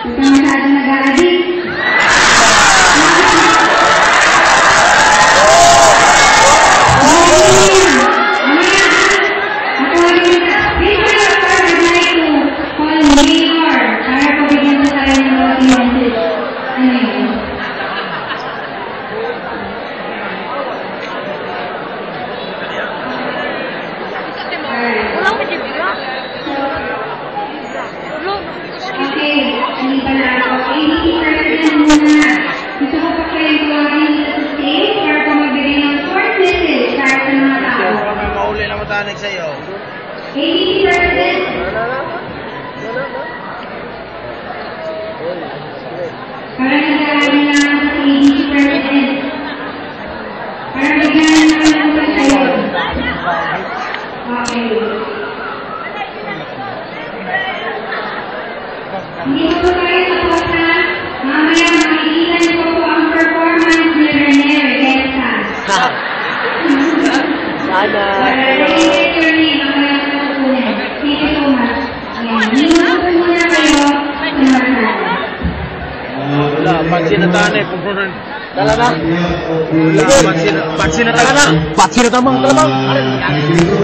Huwag ka masyadong nag-a-addict. Matanik sa'yo. 80%. Parang nag-aaral lang ako sa 80%. Parang bigyan naman ako sa sa'yo. Okay. Hindi ko tayo tapos na mamaya makikita niyo po ang performance ni Rene Reguesa. Sana. Wala, pansinatan eh. Talaga? Wala, pansinatan na. Pansinatan mo, talaga?